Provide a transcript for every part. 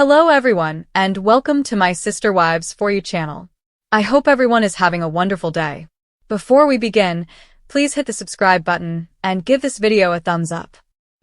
Hello everyone, and welcome to my Sister Wives For You channel. I hope everyone is having a wonderful day. Before we begin, please hit the subscribe button and give this video a thumbs up.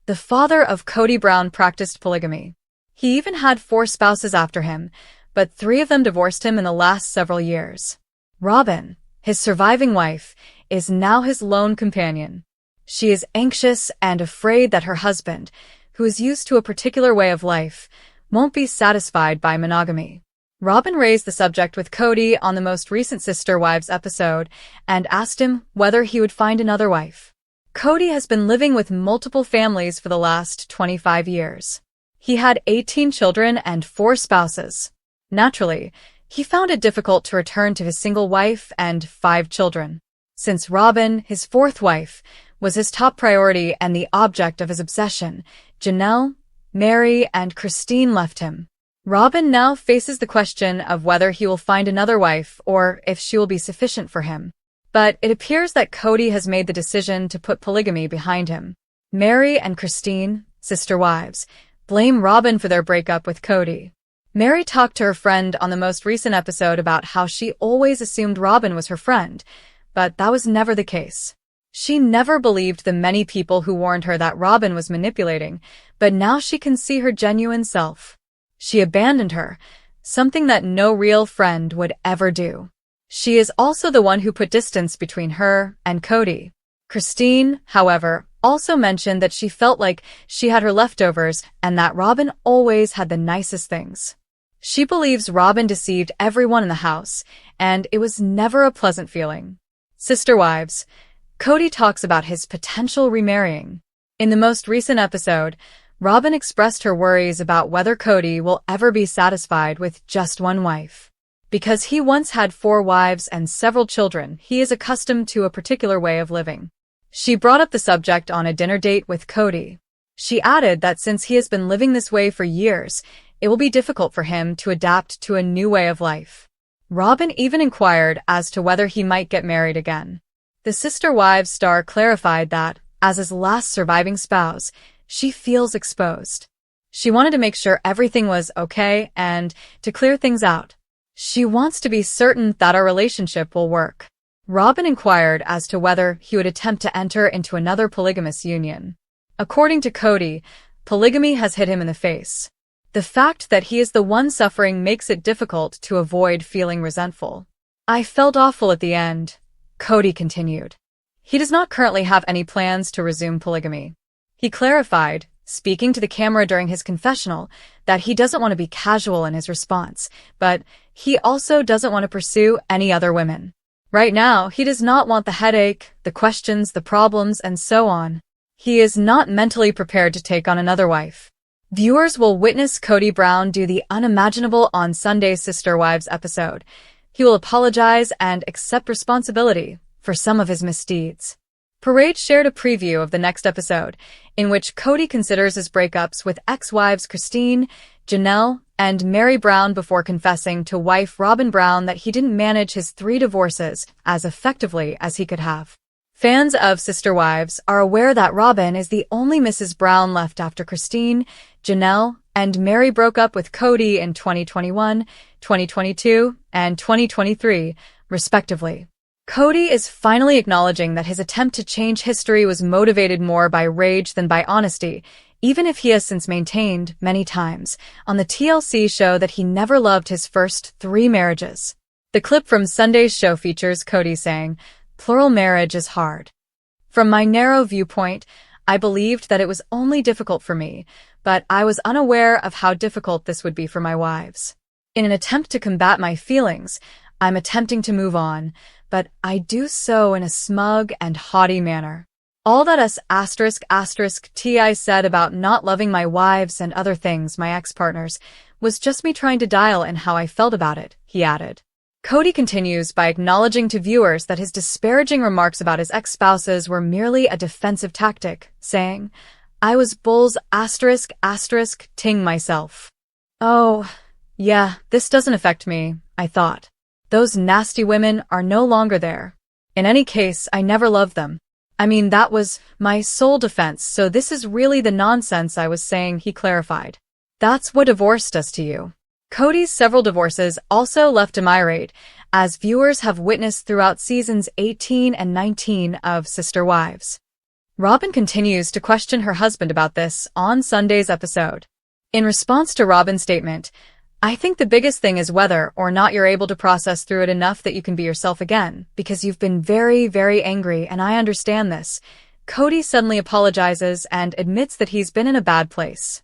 The father of Kody Brown practiced polygamy. He even had 4 spouses after him, but 3 of them divorced him in the last several years. Robyn, his surviving wife, is now his lone companion. She is anxious and afraid that her husband, who is used to a particular way of life, won't be satisfied by monogamy. Robyn raised the subject with Kody on the most recent Sister Wives episode and asked him whether he would find another wife. Kody has been living with multiple families for the last 25 years. He had 18 children and 4 spouses. Naturally, he found it difficult to return to his single wife and 5 children. Since Robyn, his 4th wife, was his top priority and the object of his obsession, Janelle, Meri, and Christine left him. Robyn now faces the question of whether he will find another wife or if she will be sufficient for him. But it appears that Kody has made the decision to put polygamy behind him. Meri and Christine, sister wives, blame Robyn for their breakup with Kody. Meri talked to her friend on the most recent episode about how she always assumed Robyn was her friend, but that was never the case. She never believed the many people who warned her that Robyn was manipulating, but now she can see her genuine self. She abandoned her, something that no real friend would ever do. She is also the one who put distance between her and Kody. Christine, however, also mentioned that she felt like she had her leftovers and that Robyn always had the nicest things. She believes Robyn deceived everyone in the house, and it was never a pleasant feeling. Sister Wives, Kody talks about his potential remarrying. In the most recent episode, Robyn expressed her worries about whether Kody will ever be satisfied with just one wife. Because he once had 4 wives and several children, he is accustomed to a particular way of living. She brought up the subject on a dinner date with Kody. She added that since he has been living this way for years, it will be difficult for him to adapt to a new way of life. Robyn even inquired as to whether he might get married again. The Sister Wives star clarified that, as his last surviving spouse, she feels exposed. She wanted to make sure everything was okay and to clear things out. She wants to be certain that our relationship will work. Robyn inquired as to whether he would attempt to enter into another polygamous union. According to Kody, polygamy has hit him in the face. The fact that he is the one suffering makes it difficult to avoid feeling resentful. I felt awful at the end, Kody continued. He does not currently have any plans to resume polygamy. He clarified, speaking to the camera during his confessional, that he doesn't want to be casual in his response, but he also doesn't want to pursue any other women. Right now, he does not want the headache, the questions, the problems, and so on. He is not mentally prepared to take on another wife. Viewers will witness Kody Brown do the unimaginable on Sunday's Sister Wives episode. He will apologize and accept responsibility for some of his misdeeds. Parade shared a preview of the next episode, in which Kody considers his breakups with ex-wives Christine, Janelle, and Meri Brown before confessing to wife Robyn Brown that he didn't manage his 3 divorces as effectively as he could have. Fans of Sister Wives are aware that Robyn is the only Mrs. Brown left after Christine, Janelle, and Meri broke up with Kody in 2021, 2022, and 2023, respectively. Kody is finally acknowledging that his attempt to change history was motivated more by rage than by honesty, even if he has since maintained, many times, on the TLC show that he never loved his first 3 marriages. The clip from Sunday's show features Kody saying, "Plural marriage is hard. From my narrow viewpoint, I believed that it was only difficult for me, but I was unaware of how difficult this would be for my wives. In an attempt to combat my feelings, I'm attempting to move on, but I do so in a smug and haughty manner. All that ***Ti said about not loving my wives and other things, my ex-partners, was just me trying to dial in how I felt about it," he added. Kody continues by acknowledging to viewers that his disparaging remarks about his ex-spouses were merely a defensive tactic, saying, "I was bulls ***ting myself. Oh, yeah, this doesn't affect me, I thought. Those nasty women are no longer there. In any case, I never loved them. I mean, that was my sole defense, so this is really the nonsense I was saying," he clarified. That's what divorce does to you. Kody's several divorces also left him irate, as viewers have witnessed throughout seasons 18 and 19 of Sister Wives. Robyn continues to question her husband about this on Sunday's episode. In response to Robyn's statement, "I think the biggest thing is whether or not you're able to process through it enough that you can be yourself again, because you've been very, very angry and I understand this." Kody suddenly apologizes and admits that he's been in a bad place.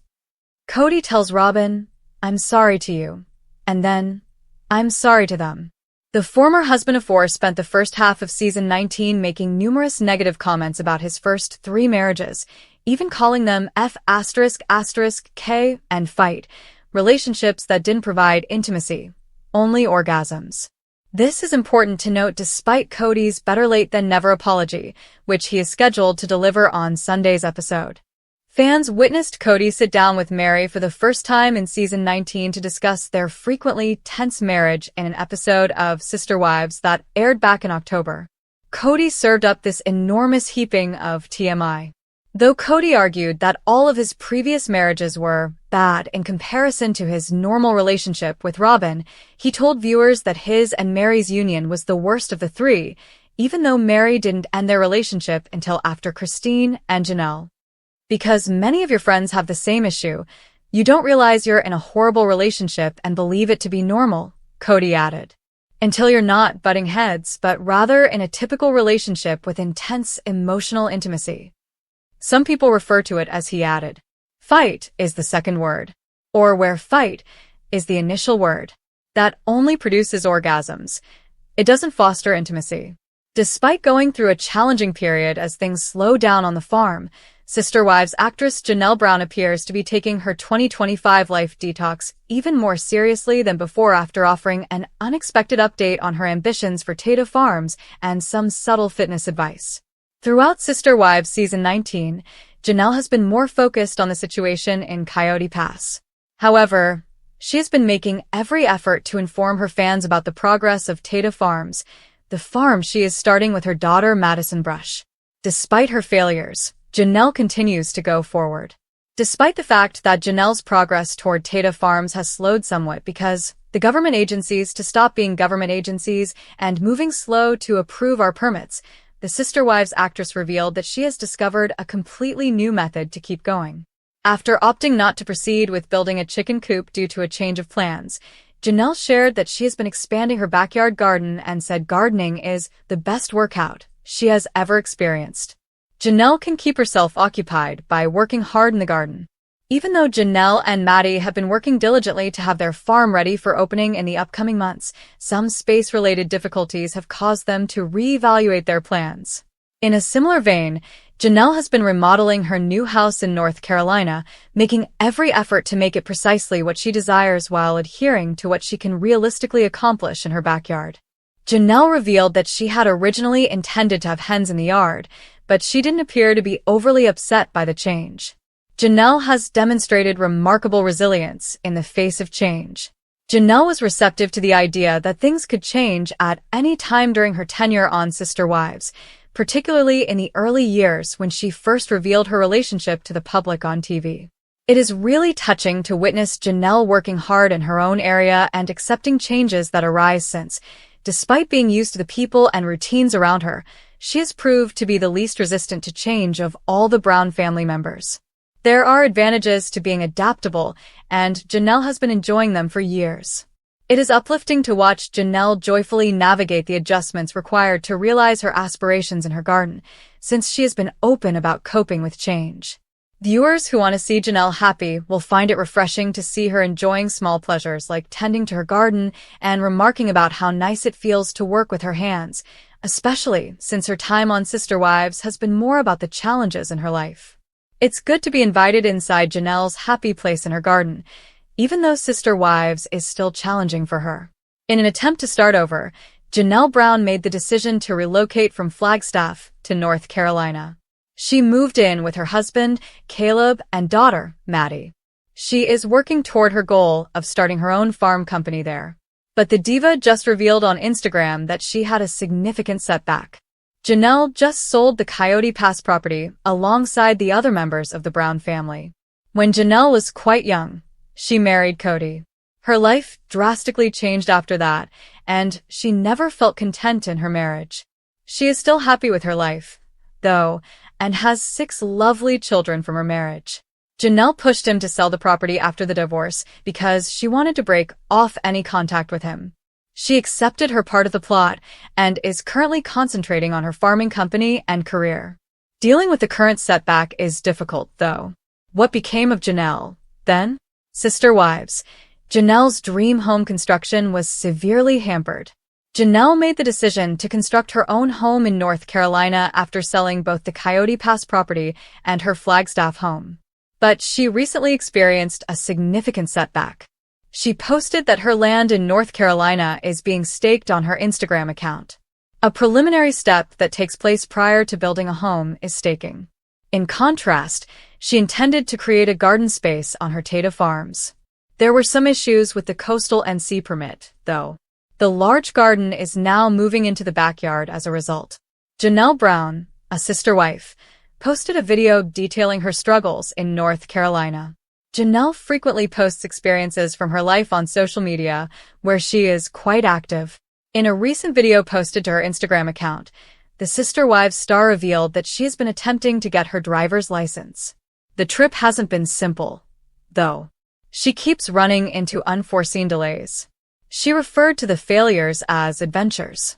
Kody tells Robyn, "I'm sorry to you," and then, "I'm sorry to them." The former husband of four spent the first half of season 19 making numerous negative comments about his first 3 marriages, even calling them F***K and fight, relationships that didn't provide intimacy, only orgasms. This is important to note despite Kody's better late than never apology, which he is scheduled to deliver on Sunday's episode. Fans witnessed Kody sit down with Meri for the first time in season 19 to discuss their frequently tense marriage in an episode of Sister Wives that aired back in October. Kody served up this enormous heaping of TMI. Though Kody argued that all of his previous marriages were bad in comparison to his normal relationship with Robyn, he told viewers that his and Meri's union was the worst of the 3, even though Meri didn't end their relationship until after Christine and Janelle. "Because many of your friends have the same issue, you don't realize you're in a horrible relationship and believe it to be normal," Kody added. "Until you're not butting heads, but rather in a typical relationship with intense emotional intimacy." Some people refer to it as, he added, "Fight is the second word," or where fight is the initial word. That only produces orgasms. It doesn't foster intimacy. Despite going through a challenging period as things slow down on the farm, Sister Wives actress Janelle Brown appears to be taking her 2025 life detox even more seriously than before after offering an unexpected update on her ambitions for Tata Farms and some subtle fitness advice. Throughout Sister Wives season 19, Janelle has been more focused on the situation in Coyote Pass. However, she has been making every effort to inform her fans about the progress of Tata Farms, the farm she is starting with her daughter Madison Brush. Despite her failures, Janelle continues to go forward. Despite the fact that Janelle's progress toward Tata Farms has slowed somewhat because the government agencies to stop being government agencies and moving slow to approve our permits, the Sister Wives actress revealed that she has discovered a completely new method to keep going. After opting not to proceed with building a chicken coop due to a change of plans, Janelle shared that she has been expanding her backyard garden and said gardening is the best workout she has ever experienced. Janelle can keep herself occupied by working hard in the garden. Even though Janelle and Maddie have been working diligently to have their farm ready for opening in the upcoming months, some space-related difficulties have caused them to reevaluate their plans. In a similar vein, Janelle has been remodeling her new house in North Carolina, making every effort to make it precisely what she desires while adhering to what she can realistically accomplish in her backyard. Janelle revealed that she had originally intended to have hens in the yard, but she didn't appear to be overly upset by the change. Janelle has demonstrated remarkable resilience in the face of change. Janelle was receptive to the idea that things could change at any time during her tenure on Sister Wives, particularly in the early years when she first revealed her relationship to the public on TV. It is really touching to witness Janelle working hard in her own area and accepting changes that arise since, despite being used to the people and routines around her, she has proved to be the least resistant to change of all the Brown family members. There are advantages to being adaptable, and Janelle has been enjoying them for years. It is uplifting to watch Janelle joyfully navigate the adjustments required to realize her aspirations in her garden, since she has been open about coping with change. Viewers who want to see Janelle happy will find it refreshing to see her enjoying small pleasures like tending to her garden and remarking about how nice it feels to work with her hands, especially since her time on Sister Wives has been more about the challenges in her life. It's good to be invited inside Janelle's happy place in her garden, even though Sister Wives is still challenging for her. In an attempt to start over, Janelle Brown made the decision to relocate from Flagstaff to North Carolina. She moved in with her husband, Caleb, and daughter, Maddie. She is working toward her goal of starting her own farm company there. But the diva just revealed on Instagram that she had a significant setback. Janelle just sold the Coyote Pass property alongside the other members of the Brown family. When Janelle was quite young, she married Kody. Her life drastically changed after that, and she never felt content in her marriage. She is still happy with her life, though, and has 6 lovely children from her marriage. Janelle pushed him to sell the property after the divorce because she wanted to break off any contact with him. She accepted her part of the plot and is currently concentrating on her farming company and career. Dealing with the current setback is difficult, though. What became of Janelle, then? Sister wives. Janelle's dream home construction was severely hampered. Janelle made the decision to construct her own home in North Carolina after selling both the Coyote Pass property and her Flagstaff home. But she recently experienced a significant setback. She posted that her land in North Carolina is being staked on her Instagram account. A preliminary step that takes place prior to building a home is staking. In contrast, she intended to create a garden space on her Tata Farms. There were some issues with the coastal NC permit, though. The large garden is now moving into the backyard as a result. Janelle Brown, a sister wife, posted a video detailing her struggles in North Carolina. Janelle frequently posts experiences from her life on social media, where she is quite active. In a recent video posted to her Instagram account, the Sister Wives star revealed that she has been attempting to get her driver's license. The trip hasn't been simple, though. She keeps running into unforeseen delays. She referred to the failures as adventures.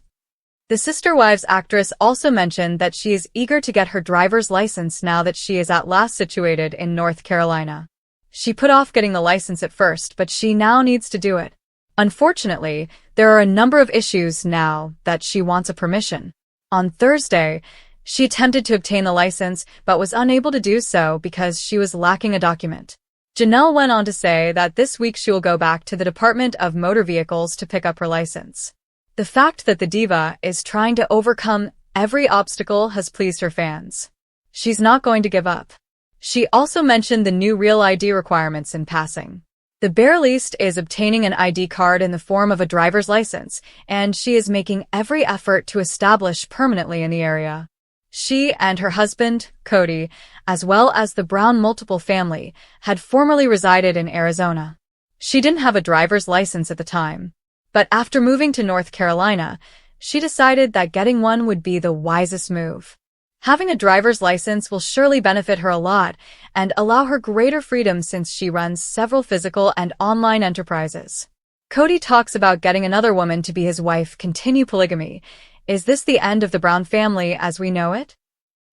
The Sister Wives actress also mentioned that she is eager to get her driver's license now that she is at last situated in North Carolina. She put off getting the license at first, but she now needs to do it. Unfortunately, there are a number of issues now that she wants a permission. On Thursday, she attempted to obtain the license but was unable to do so because she was lacking a document. Janelle went on to say that this week she will go back to the Department of Motor Vehicles to pick up her license. The fact that the diva is trying to overcome every obstacle has pleased her fans. She's not going to give up. She also mentioned the new Real ID requirements in passing. The bare least is obtaining an ID card in the form of a driver's license, and she is making every effort to establish permanently in the area. She and her husband, Kody, as well as the Brown multiple family, had formerly resided in Arizona. She didn't have a driver's license at the time, but after moving to North Carolina, she decided that getting one would be the wisest move. Having a driver's license will surely benefit her a lot and allow her greater freedom since she runs several physical and online enterprises. Kody talks about getting another woman to be his wife, continue polygamy. Is this the end of the Brown family as we know it?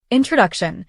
Introduction.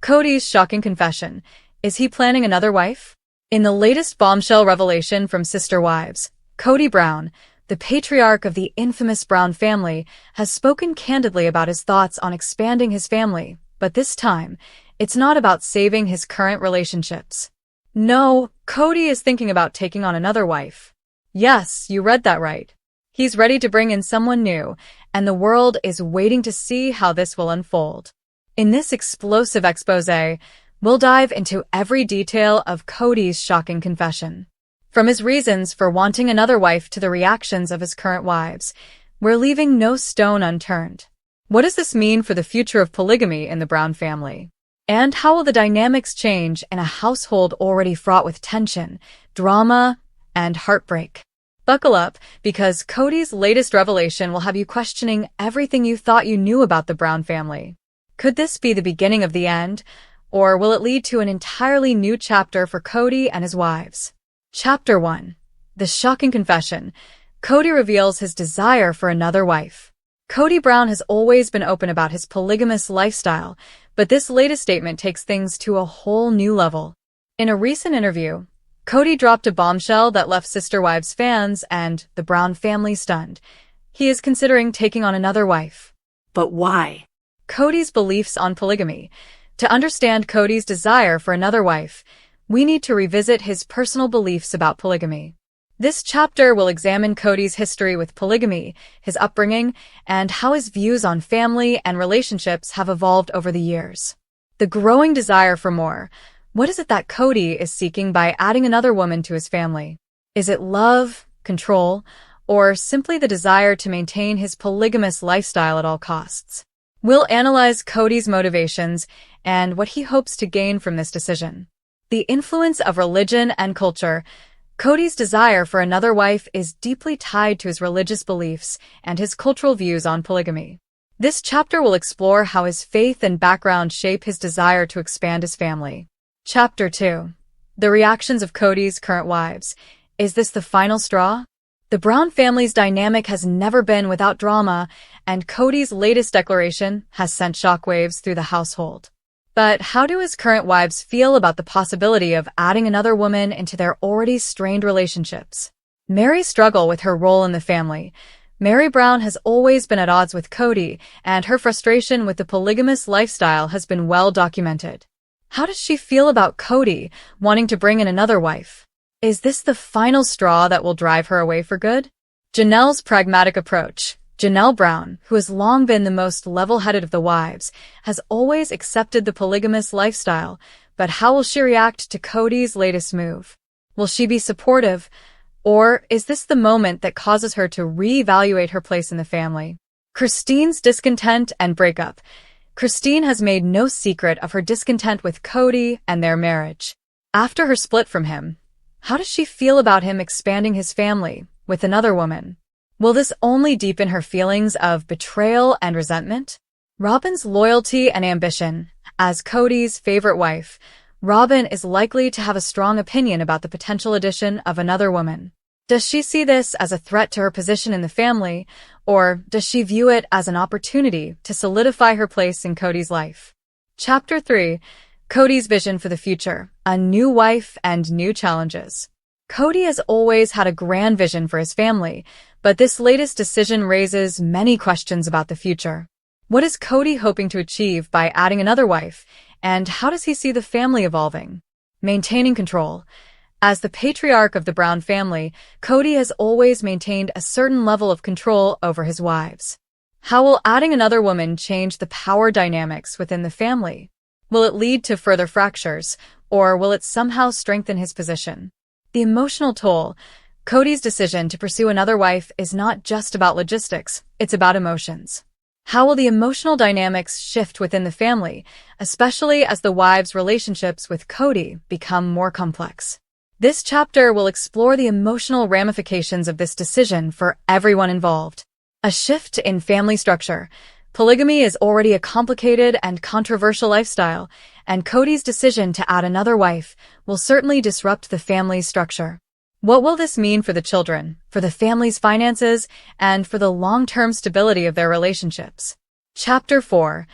Kody's shocking confession. Is he planning another wife? In the latest bombshell revelation from Sister Wives, Kody Brown, the patriarch of the infamous Brown family, has spoken candidly about his thoughts on expanding his family, but this time, it's not about saving his current relationships. No, Kody is thinking about taking on another wife. Yes, you read that right. He's ready to bring in someone new, and the world is waiting to see how this will unfold. In this explosive exposé, we'll dive into every detail of Kody's shocking confession. From his reasons for wanting another wife to the reactions of his current wives, we're leaving no stone unturned. What does this mean for the future of polygamy in the Brown family? And how will the dynamics change in a household already fraught with tension, drama, and heartbreak? Buckle up, because Kody's latest revelation will have you questioning everything you thought you knew about the Brown family. Could this be the beginning of the end, or will it lead to an entirely new chapter for Kody and his wives? Chapter 1. The Shocking Confession. Kody reveals his desire for another wife. Kody Brown has always been open about his polygamous lifestyle, but this latest statement takes things to a whole new level. In a recent interview, Kody dropped a bombshell that left Sister Wives fans and the Brown family stunned. He is considering taking on another wife. But why? Kody's beliefs on polygamy. To understand Kody's desire for another wife, we need to revisit his personal beliefs about polygamy. This chapter will examine Kody's history with polygamy, his upbringing, and how his views on family and relationships have evolved over the years. The growing desire for more. What is it that Kody is seeking by adding another woman to his family? Is it love, control, or simply the desire to maintain his polygamous lifestyle at all costs? We'll analyze Kody's motivations and what he hopes to gain from this decision. The influence of religion and culture. Kody's desire for another wife is deeply tied to his religious beliefs and his cultural views on polygamy. This chapter will explore how his faith and background shape his desire to expand his family. Chapter 2. The reactions of Kody's current wives. Is this the final straw? The Brown family's dynamic has never been without drama, and Kody's latest declaration has sent shockwaves through the household. But how do his current wives feel about the possibility of adding another woman into their already strained relationships? Meri's struggle with her role in the family. Meri Brown has always been at odds with Kody, and her frustration with the polygamous lifestyle has been well documented. How does she feel about Kody wanting to bring in another wife? Is this the final straw that will drive her away for good? Janelle's pragmatic approach. Janelle Brown, who has long been the most level-headed of the wives, has always accepted the polygamous lifestyle, but how will she react to Kody's latest move? Will she be supportive? Or is this the moment that causes her to reevaluate her place in the family? Christine's discontent and breakup. Christine has made no secret of her discontent with Kody and their marriage. After her split from him, how does she feel about him expanding his family with another woman? Will this only deepen her feelings of betrayal and resentment? Robyn's loyalty and ambition. As Kody's favorite wife, Robyn is likely to have a strong opinion about the potential addition of another woman. Does she see this as a threat to her position in the family, or does she view it as an opportunity to solidify her place in Kody's life? Chapter 3. Kody's vision for the future. A new wife and new challenges. Kody has always had a grand vision for his family, but this latest decision raises many questions about the future. What is Kody hoping to achieve by adding another wife, and how does he see the family evolving? Maintaining control. As the patriarch of the Brown family, Kody has always maintained a certain level of control over his wives. How will adding another woman change the power dynamics within the family? Will it lead to further fractures, or will it somehow strengthen his position? The emotional toll. Kody's decision to pursue another wife is not just about logistics, it's about emotions. How will the emotional dynamics shift within the family, especially as the wives' relationships with Kody become more complex? This chapter will explore the emotional ramifications of this decision for everyone involved. A shift in family structure. Polygamy is already a complicated and controversial lifestyle, and Kody's decision to add another wife will certainly disrupt the family's structure. What will this mean for the children, for the family's finances, and for the long-term stability of their relationships? Chapter 4.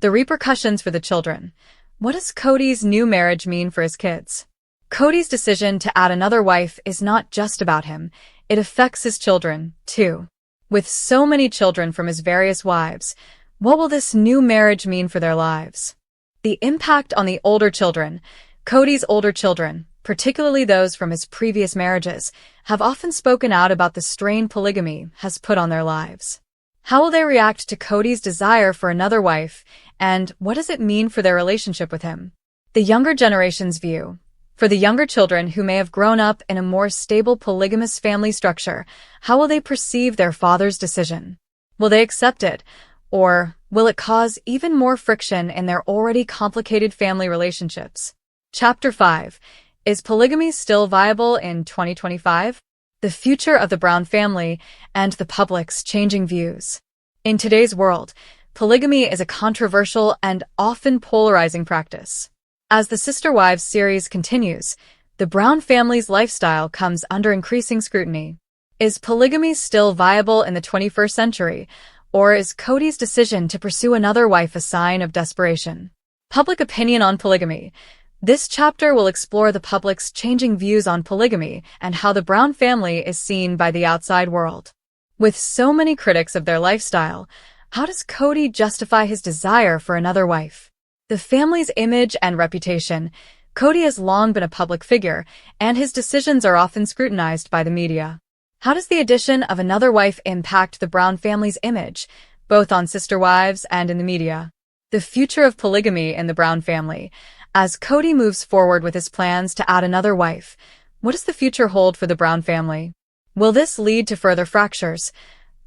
The repercussions for the children. What does Kody's new marriage mean for his kids? Kody's decision to add another wife is not just about him, it affects his children, too. With so many children from his various wives, what will this new marriage mean for their lives? The impact on the older children. Kody's older children, particularly those from his previous marriages, have often spoken out about the strain polygamy has put on their lives. How will they react to Kody's desire for another wife, and what does it mean for their relationship with him? The younger generation's view. For the younger children who may have grown up in a more stable polygamous family structure, how will they perceive their father's decision? Will they accept it, or will it cause even more friction in their already complicated family relationships? Chapter 5. Is polygamy still viable in 2025? The future of the Brown family and the public's changing views. In today's world, polygamy is a controversial and often polarizing practice. As the Sister Wives series continues, the Brown family's lifestyle comes under increasing scrutiny. Is polygamy still viable in the 21st century, or is Kody's decision to pursue another wife a sign of desperation? Public opinion on polygamy. This chapter will explore the public's changing views on polygamy and how the Brown family is seen by the outside world. With so many critics of their lifestyle, how does Kody justify his desire for another wife? The family's image and reputation. Kody has long been a public figure, and his decisions are often scrutinized by the media. How does the addition of another wife impact the Brown family's image, both on Sister Wives and in the media? The future of polygamy in the Brown family. As Kody moves forward with his plans to add another wife, what does the future hold for the Brown family? Will this lead to further fractures,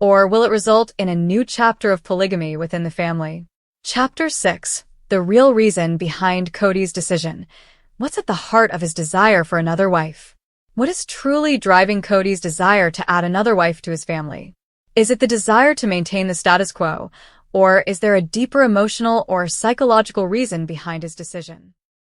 or will it result in a new chapter of polygamy within the family? Chapter 6. The real reason behind Kody's decision. What's at the heart of his desire for another wife? What is truly driving Kody's desire to add another wife to his family? Is it the desire to maintain the status quo, or is there a deeper emotional or psychological reason behind his decision?